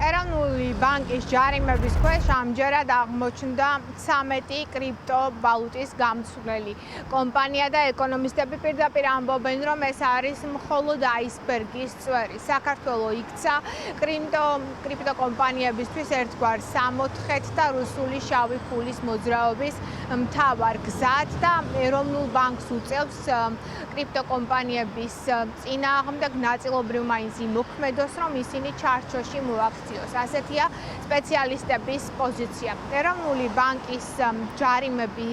ეროვნული ბანკის ჯარიმების ქვეშ ამჯერად აღმოჩნდა 13 კრიპტოვალუტის გამცვლელი კომპანია და ეკონომისტები პირდაპირ ამბობენ, რომ ეს არის მხოლოდ აისბერგის წვერი. საქართველოს იქცა კრიპტოკომპანიებისთვის ერთგვარ სამოთხეთ და რუსული შავი ფულის მოძრაობის მთავარ გზად და ეროვნულ ბანკს უწევს კრიპტოკომპანიების წინააღმდეგ ნაწილობრივ მაინც იმოქმედოს, რომ ისინი ჩარჩოში მოაქციოს. ასეთია სპეციალისტების პოზიცია. ეროვნული ბანკის ჯარიმები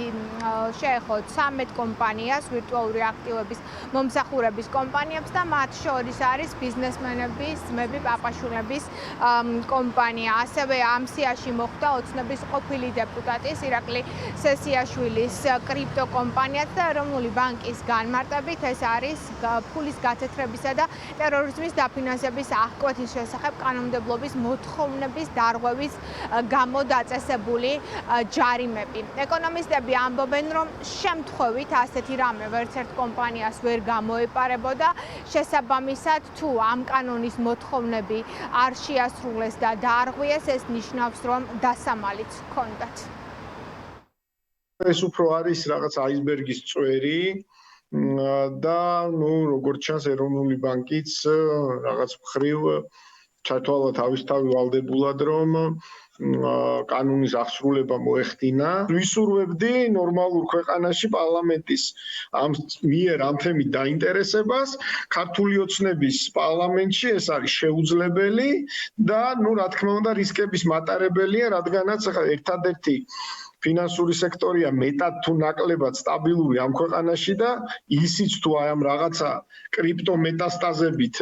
შეეხო 13 კომპანიას, ვირტუალური აქტივების მომსახურების კომპანიებს და მათ შორის არის ბიზნესმენების, ძმები პაპაშვილების კომპანია. ასევე ამ სიაში მოხვდა ოცნების ყოფილი დეპუტატის ირაკლი სესიაშვილის კრიპტოკომპანიაც და ეროვნული ბანკის განმარტებით ეს არის ფულის გათეთრებისა და ტერორიზმის დაფინანსების აღკვეთის შესახებ კანონმდებლობის მოთხოვნების დარღვევის გამო დაწესებული ჯარიმები. ეკონომისტები ამბობენ, რომ შემთხვევით ასეთი რამე ვერცერთ კომპანიას ვერ გამოეპარებოდა, შესაბამისად თუ ამ კანონის მოთხოვნები არ შეასრულეს და დაარღვიეს, ეს ნიშნავს, რომ დასამალიც ჰქონდათ. ეს უფრო არის რაღაც აისბერგის წვერი და როგორც ჩანს ეროვნული ბანკიც რაღაც მხრივ ჩათვალა თავისთავად ვალდებულად, რომ კანონის აღსრულება მოეხდინა. ვისურვებდი ნორმალურ ქვეყანაში პარლამენტის მიერ ამ თემით დაინტერესებას. ქართული ოცნების პარლამენტში ეს არის შეუძლებელი და რა თქმა უნდა რისკების მატარებელია, რადგანაც ერთადერთი ფინანსური სექტორია მეტად თუ ნაკლებად სტაბილური ამ ქვეყანაში და ისიც თუ აი ამ რაღაცა კრიპტო მეტასტაზებით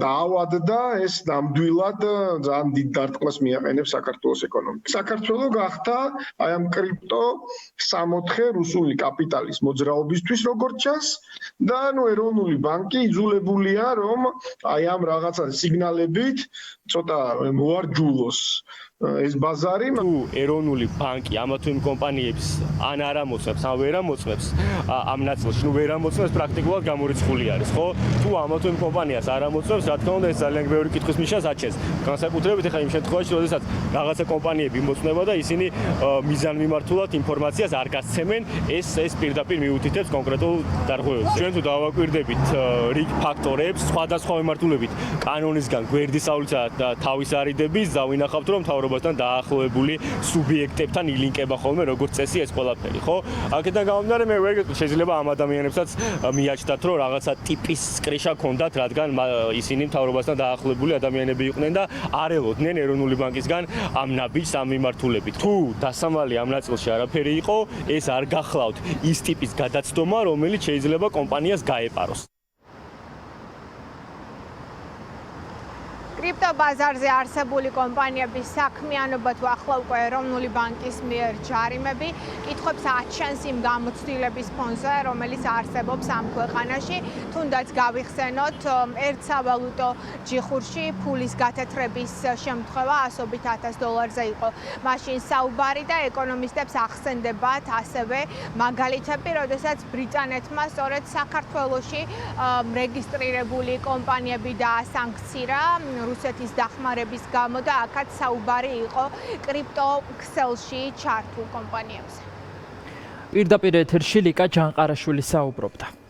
დაავადდა, ეს ნამდვილად ძალიან დიდ დარტყმას მიაყენებს საქართველოს ეკონომიკას. საქართველო გახდა აი ამ კრიპტო სამოთხე რუსული კაპიტალის მოძრაობისთვის როგორც ჩანს და ეროვნული ბანკი იძულებულია, რომ აი ამ რაღაცა სიგნალებით ცოტა მოარჯულოს ეს ბაზარი. თუ ეროვნული ბანკი ამა თუ იმ კომპანიებს ან არ ამოწმებს, ან ვერ ამოწმებს ამ ნაწილში, ვერ ამოწმებს პრაქტიკულად გამორიცხული არის, ხო? თუ ამა თუ იმ კომპანიას არ ამოწმებს, რა თქმა უნდა, ეს ძალიან ბევრი კითხვის ნიშანს აჩენს. განსაკუთრებით ახლა იმ შემთხვევაში, როდესაც რაღაცა კომპანიები მოწმება და ისინი მიზანმიმართულად ინფორმაციას არ გასცემენ, ეს პირდაპირ მიუთითებს კონკრეტულ დარღვევებს. ჩვენ თუ დავაკვირდებით რიგ ფაქტორებს, სხვადასხვა მიმართულებით კანონისგან გვერდისავლისა და თავის არიდების, დავინახავთ, რომ მთავრობასთან დაახლოებული სუბიექტებთან ილინკება ხოლმე როგორც წესი ეს ყველაფერი, ხო? აქედან გამომდინარე მე ვერ გეტყვი, შეიძლება ამ ადამიანებსაც მიაჩნდათ, რომ რაღაცა ტიპის კრიშა ქონდათ, რადგან ისინი მთავრობასთან დაახლოებული ადამიანები იყვნენ და არ ელოდნენ ეროვნული ბანკისგან ამ ნაბიჯს ამ მიმართულებით. თუ დასამალი ამ ნაწილში არაფერი იყო, ეს არ გახლავთ ის ტიპის გადაცდომა, რომელიც შეიძლება კომპანიას გაეპაროს. კრიპტობაზარზე არსებული კომპანიების საქმიანობა თუ ახლა უკვე ეროვნული ბანკის მიერ ჯარიმები კითხვებს აჩენს იმ გამოცდილების ფონზე, რომელიც არსებობს ამ ქვეყანაში. თუნდაც გავიხსენოთ, ერთ სავალუტო ჯიხურში ფულის გათეთრების შემთხვევა $100,000-ზე იყო მაშინ საუბარი და ეკონომისტებს ახსენდებათ ასევე მაგალითები, როდესაც ბრიტანეთმა სწორედ საქართველოში რეგისტრირებული კომპანიები დაასანქცირა რუსეთის დახმარების გამო და აქაც საუბარი იყო კრიპტო ქსელში ჩართულ კომპანიებზე. პირდაპირ ეთერში ლიკა ჯანყარაშვილი საუბრობდა.